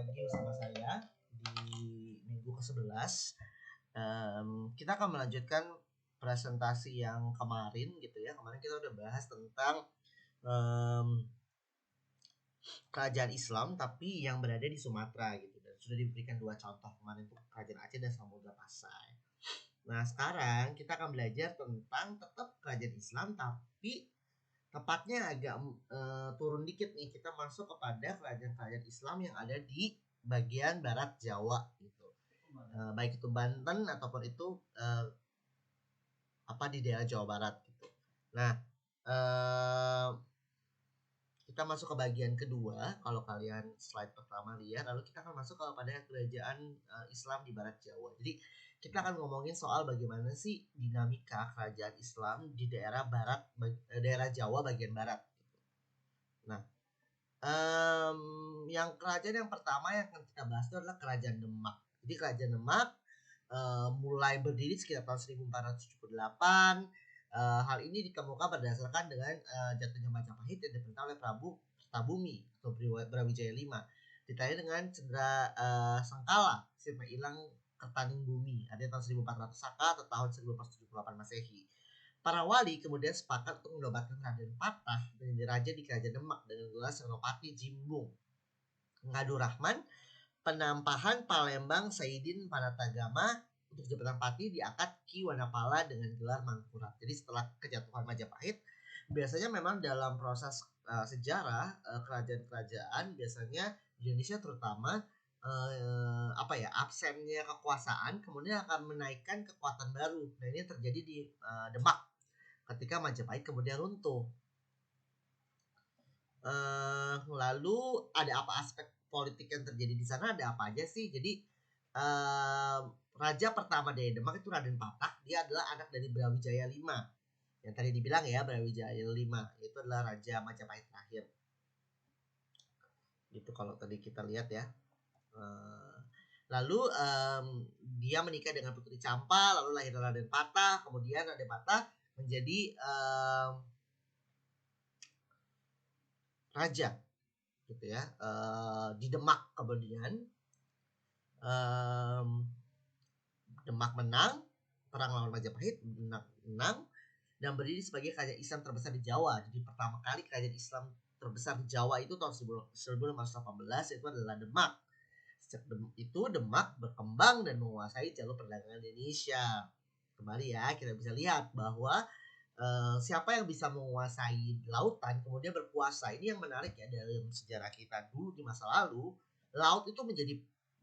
lagi bersama saya di minggu ke-11. Kita akan melanjutkan presentasi yang kemarin gitu ya. Kemarin kita udah bahas tentang kerajaan Islam tapi yang berada di Sumatera gitu. Dan sudah diberikan 2 contoh kemarin, itu kerajaan Aceh dan Samudra Pasai. Nah, sekarang kita akan belajar tentang tetap kerajaan Islam tapi tepatnya agak turun dikit nih, kita masuk kepada kerajaan-kerajaan Islam yang ada di bagian barat Jawa gitu, baik itu Banten ataupun itu di daerah Jawa Barat gitu. Nah, kita masuk ke bagian kedua. Kalau kalian slide pertama lihat, lalu kita akan masuk kepada kerajaan Islam di barat Jawa. Jadi kita akan ngomongin soal bagaimana sih dinamika kerajaan Islam di daerah barat, daerah Jawa bagian barat. Nah, yang kerajaan yang pertama yang akan kita bahas itu adalah Kerajaan Demak. Jadi Kerajaan Demak mulai berdiri sekitar tahun 1478. Hal ini ditemukan berdasarkan dengan jatuhnya Majapahit yang diperintah oleh Prabu Kertabumi atau Brawijaya V. Ditandai dengan cedera Sengkala, Sirna Ilang Kertaning Bumi, ada tahun 1400 Saka atau tahun 1478 Masehi. Para wali kemudian sepakat untuk menobatkan Raden Patah menjadi raja di Kerajaan Demak dengan gelar Senopati Jimbung. Ngadu Rahman, penampahan Palembang Saidin Panatagama untuk jabatan pati diangkat Ki Wanapala dengan gelar Mangkurat. Jadi setelah kejatuhan Majapahit, biasanya memang dalam proses sejarah kerajaan-kerajaan biasanya di Indonesia terutama absennya kekuasaan kemudian akan menaikkan kekuatan baru. Nah, ini terjadi di Demak ketika Majapahit kemudian runtuh. Lalu ada apa aspek politik yang terjadi di sana, ada apa aja sih? Jadi raja pertama dari Demak itu Raden Patah. Dia adalah anak dari Brawijaya V. Yang tadi dibilang ya, Brawijaya V itu adalah raja Majapahit terakhir. Itu kalau tadi kita lihat ya. Lalu dia menikah dengan Putri Campa, lalu lahir Raden Patah. Kemudian Raden Patah menjadi raja gitu ya di Demak. Kemudian Demak menang perang lawan Majapahit, menang dan berdiri sebagai kerajaan Islam terbesar di Jawa. Jadi pertama kali kerajaan Islam terbesar di Jawa itu tahun 1518, itu adalah Demak. Sejak itu Demak berkembang dan menguasai jalur perdagangan Indonesia. Kembali ya, kita bisa lihat bahwa siapa yang bisa menguasai lautan kemudian berkuasa. Ini yang menarik ya, dalam sejarah kita dulu di masa lalu, laut itu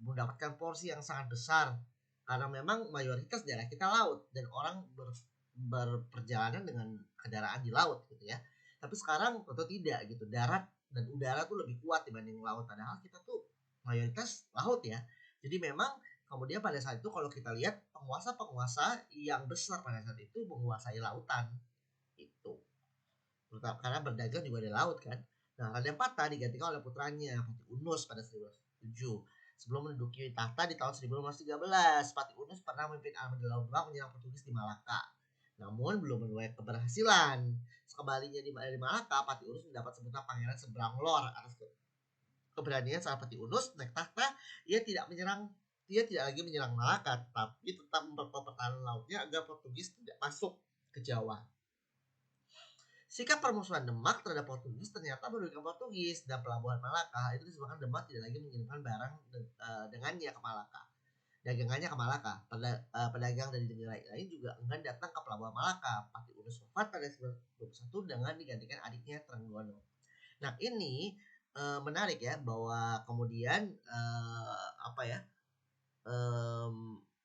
mendapatkan porsi yang sangat besar karena memang mayoritas daerah kita laut dan orang berperjalanan dengan kendaraan di laut gitu ya. Tapi sekarang tentu tidak gitu, darat dan udara tuh lebih kuat dibanding laut, padahal kita tuh mayoritas laut ya. Jadi memang kemudian pada saat itu kalau kita lihat penguasa-penguasa yang besar pada saat itu menguasai lautan itu, terutama karena berdagang juga di laut kan. Nah, Raden Patah digantikan oleh putranya Pati Unus pada 1907. Sebelum menduduki tahta di tahun 1513, Pati Unus pernah memimpin armada laut Demak menyerang Portugis di Malaka. Namun belum menuai keberhasilan. Sekembalinya di Malaka, Pati Unus mendapat sebutan Pangeran Seberang Lor atas keberanian saat Pati Unus naik tahta. Dia tidak lagi menyerang Malaka, tapi tetap memperkuat pertahanan lautnya agar Portugis tidak masuk ke Jawa. Sikap permusuhan Demak terhadap Portugis ternyata merugikan Portugis, dan pelabuhan Malaka itu disebabkan Demak tidak lagi mengirimkan barang dengannya ke Malaka. Dagangannya ke Malaka. Pedagang dari negara lain juga enggan datang ke pelabuhan Malaka. Pati Unus wafat pada 1921 dengan digantikan adiknya Trenggono. Nah, ini menarik ya, bahwa kemudian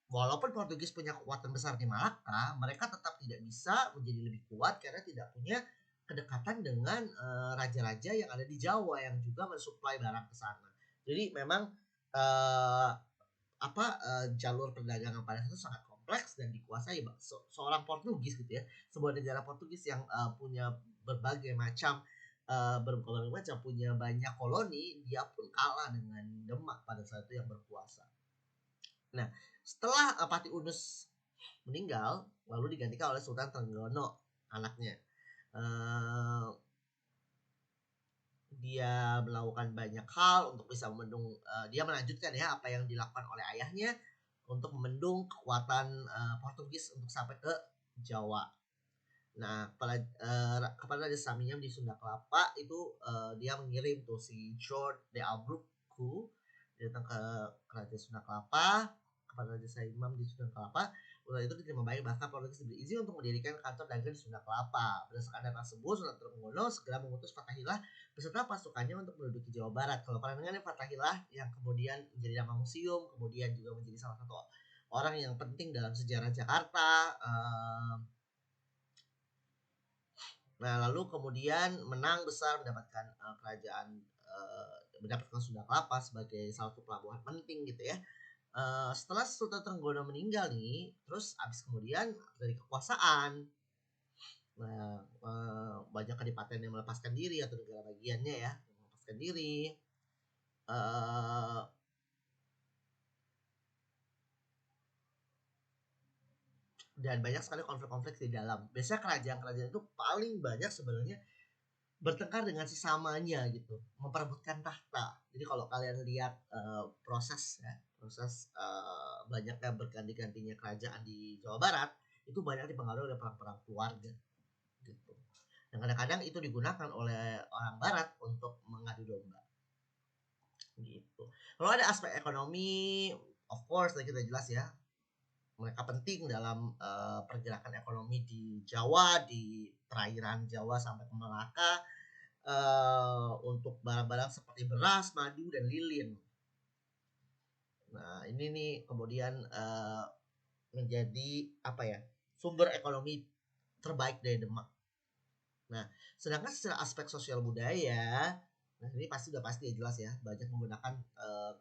walaupun Portugis punya kekuatan besar di Malaka, mereka tetap tidak bisa menjadi lebih kuat karena tidak punya kedekatan dengan raja-raja yang ada di Jawa yang juga mensuplai barang ke sana. Jadi memang jalur perdagangan pada saat itu sangat kompleks dan dikuasai seorang Portugis gitu ya. Sebuah negara Portugis yang punya berbagai macam punya banyak koloni, dia pun kalah dengan Demak pada saat itu yang berkuasa. Nah, setelah Pati Unus meninggal, lalu digantikan oleh Sultan Trenggono, anaknya. dia melakukan banyak hal untuk bisa membendung, dia melanjutkan ya apa yang dilakukan oleh ayahnya untuk membendung kekuatan, Portugis untuk sampai ke Jawa. Nah, kepada Raja Samiyam di Sunda Kelapa itu, dia mengirim tuh si George de Abruzzo datang ke Kerajaan Sunda Kelapa kepada Raja Samiyam di Sunda Kelapa. Ulah itu diterima baik, bahkan Portugis diberi izin untuk mendirikan kantor dagang di Sunda Kelapa. Berdasarkan data tersebut, Sunan Trenggono segera mengutus Fathahillah beserta pasukannya untuk menduduki Jawa Barat. Kalau kalian dengar nih Fathahillah yang kemudian menjadi nama museum, kemudian juga menjadi salah satu orang yang penting dalam sejarah Jakarta. Nah, lalu kemudian menang besar mendapatkan mendapatkan Sunda Kelapa sebagai salah satu pelabuhan penting gitu ya. Setelah Sultan Trenggono meninggal nih, terus abis kemudian dari kekuasaan, nah banyak kadipaten yang melepaskan diri atau negara bagiannya ya melepaskan diri. Dan banyak sekali konflik-konflik di dalam. Biasanya kerajaan-kerajaan itu paling banyak sebenarnya bertengkar dengan sesamanya gitu, memperebutkan tahta. Jadi kalau kalian lihat proses banyaknya berganti-gantinya kerajaan di Jawa Barat itu banyak dipengaruhi oleh perang-perang keluarga gitu. Dan kadang-kadang itu digunakan oleh orang Barat untuk mengadu domba gitu. Kalau ada aspek ekonomi, of course tadi kita jelas ya, mereka penting dalam pergerakan ekonomi di Jawa, di perairan Jawa sampai ke Melaka, untuk barang-barang seperti beras, madu, dan lilin. Nah, ini nih kemudian menjadi apa ya, sumber ekonomi terbaik dari Demak. Nah, sedangkan secara aspek sosial budaya, nah ini udah pasti ya jelas ya, banyak menggunakan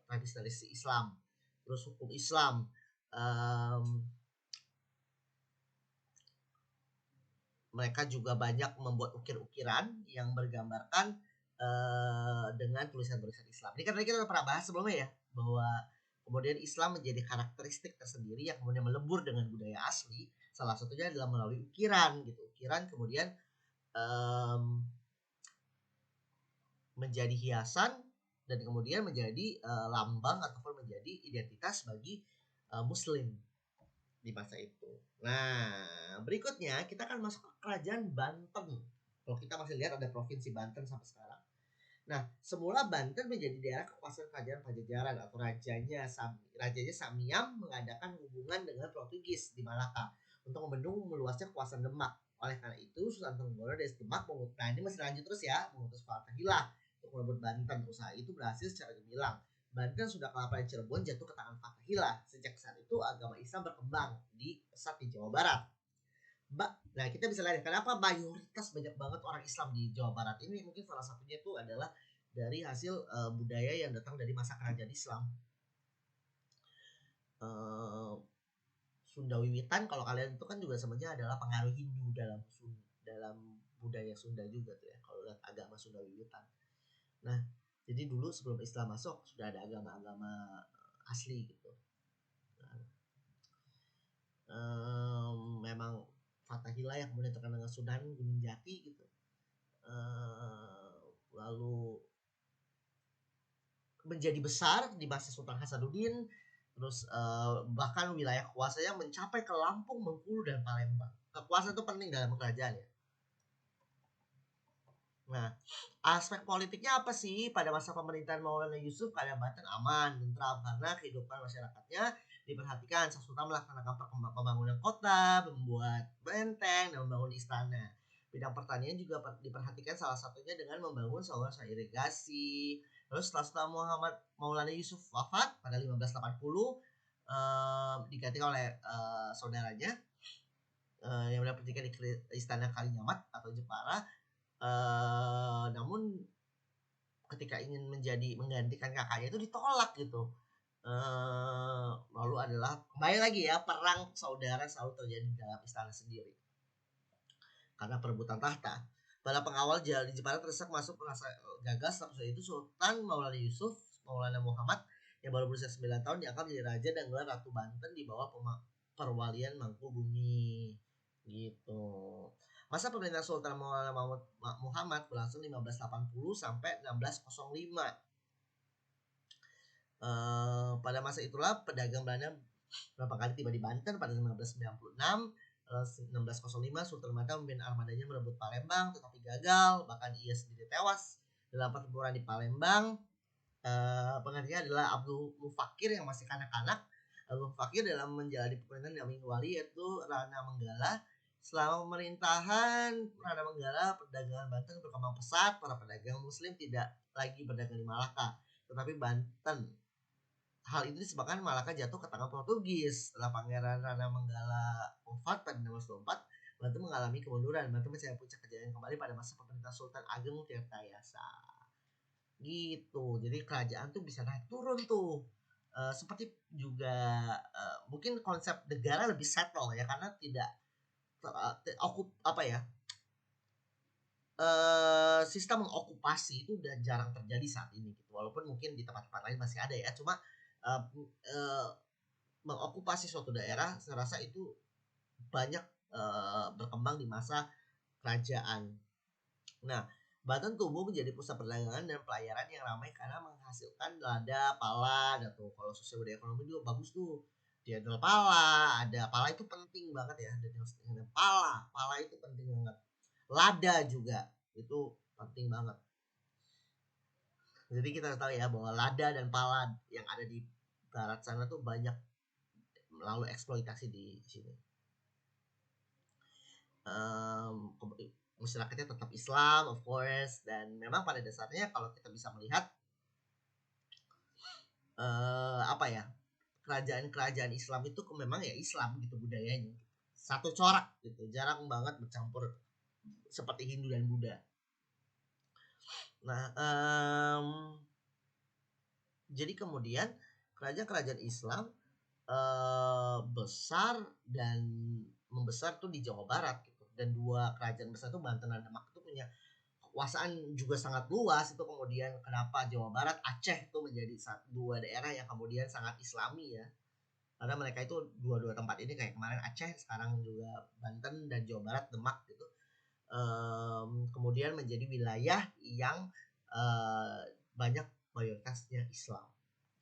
tradisi Islam, terus hukum Islam. Mereka juga banyak membuat ukir-ukiran yang bergambarkan dengan tulisan-tulisan Islam. Ini kan tadi kita udah pernah bahas sebelumnya ya, bahwa kemudian Islam menjadi karakteristik tersendiri yang kemudian melebur dengan budaya asli. Salah satunya adalah melalui ukiran gitu. Ukiran kemudian menjadi hiasan dan kemudian menjadi lambang ataupun menjadi identitas bagi Muslim di masa itu. Nah, berikutnya kita akan masuk ke kerajaan Banten. Kalau kita masih lihat ada provinsi Banten sampai sekarang. Nah, semula Banten menjadi daerah kekuasaan kerajaan Pajajaran atau rajanya Samiyam mengadakan hubungan dengan Portugis di Malaka untuk membendung meluasnya kekuasaan Demak. Oleh karena itu, Sultan Trenggono dari Demak nah ini masih lanjut terus ya, mengutus Fathahillah untuk merebut Banten. Usaha itu berhasil secara gemilang. Banten sudah Kelapa dan Cirebon jatuh ke tangan Fathahillah. Sejak saat itu agama Islam berkembang di pesat di Jawa Barat. Nah kita bisa lihat kenapa mayoritas banyak banget orang Islam di Jawa Barat ini, mungkin salah satunya itu adalah dari hasil budaya yang datang dari masa kerajaan Islam. Sunda Wiwitan kalau kalian itu kan juga sebenarnya adalah pengaruh Hindu dalam budaya Sunda juga tuh ya, kalau lihat agama Sunda Wiwitan. Nah jadi dulu sebelum Islam masuk sudah ada agama-agama asli gitu. Memang Fathahillah yang kemudian terkenal dengan Sunan Gunung Jati gitu. Lalu menjadi besar di masa Sultan Hasanuddin, terus bahkan wilayah kuasanya mencapai ke Lampung, Bengkulu, dan Palembang. Kekuasaan itu penting dalam kerajaan ya. Nah, aspek politiknya apa sih? Pada masa pemerintahan Maulana Yusuf, keadaan Banten aman, tentram karena kehidupan masyarakatnya diperhatikan. Sang Sultan melaksanakan pembangunan kota, membuat benteng, dan membangun istana. Bidang pertanian juga diperhatikan, salah satunya dengan membangun saluran irigasi. Terus setelah Sultan Muhammad Maulana Yusuf wafat pada 1580, diganti oleh saudaranya yang mendapat pendidikan di Istana Kalinyamat atau Jepara. Namun ketika ingin menggantikan kakaknya itu ditolak gitu. Lalu adalah kembali lagi ya, perang saudara selalu terjadi dalam istana sendiri karena perebutan tahta. Para pengawal di Jepara terdesak masuk merasa gagal. Setelah itu Sultan Maulana Yusuf Maulana Muhammad yang baru berusia 9 tahun diangkat menjadi raja dan gelar Ratu Banten di bawah perwalian Mangkubumi gitu. Masa pemerintahan Sultan Muhammad berlangsung 1580 sampai 1605. Pada masa itulah pedagang Belanda berapa kali tiba di Banten. Pada 1596, 1605 Sultan Mataram memimpin armadanya merebut Palembang, tetapi gagal. Bahkan ia sendiri tewas dalam pertempuran di Palembang. Penggantinya adalah Abdul Mufakir yang masih kanak-kanak. Abdul Mufakir dalam menjalani pemerintahan Damingi Wali, yaitu Rana Menggala. Selama pemerintahan Rana Menggala, perdagangan Banten berkembang pesat. Para pedagang Muslim tidak lagi berdagang di Malaka, tetapi Banten. Hal itu disebabkan Malaka jatuh ke tangan Portugis. Setelah Pangeran Rana Menggala wafat pada 1624, Banten mengalami kemunduran. Banten mencapai puncak kejayaan kembali pada masa pemerintahan Sultan Ageng Tirtayasa. Gitu. Jadi kerajaan tuh bisa naik turun tuh. Seperti juga mungkin konsep negara lebih settle ya, karena tidak sistem mengokupasi itu udah jarang terjadi saat ini gitu. Walaupun mungkin di tempat-tempat lain masih ada ya, cuma mengokupasi suatu daerah saya rasa itu banyak berkembang di masa kerajaan. Nah, Banten tumbuh menjadi pusat perdagangan dan pelayaran yang ramai karena menghasilkan lada, pala, dan tuh kalau sosial budaya ekonomi juga bagus tuh. Dia ada pala itu penting banget ya, dan pala itu penting banget. Lada juga itu penting banget. Jadi kita tahu ya bahwa lada dan pala yang ada di barat sana tuh banyak melalui eksploitasi di sini. Masyarakatnya tetap Islam of course, dan memang pada dasarnya kalau kita bisa melihat kerajaan Islam itu memang ya Islam gitu budayanya, satu corak gitu, jarang banget bercampur seperti Hindu dan Buddha. Nah, jadi kemudian kerajaan Islam besar dan membesar tuh di Jawa Barat gitu, dan dua kerajaan besar tuh Banten dan Demak itu punya kekuasaan juga sangat luas. Itu kemudian kenapa Jawa Barat, Aceh itu menjadi dua daerah yang kemudian sangat Islami ya, karena mereka itu dua tempat ini kayak kemarin Aceh, sekarang juga Banten dan Jawa Barat Demak gitu, kemudian menjadi wilayah yang banyak mayoritasnya Islam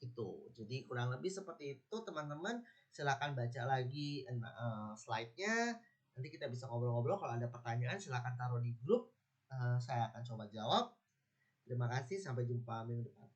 gitu. Jadi kurang lebih seperti itu teman-teman. Silakan baca lagi slide-nya. Nanti kita bisa ngobrol-ngobrol. Kalau ada pertanyaan silakan taruh di grup. Saya akan coba jawab. Terima kasih, sampai jumpa minggu depan.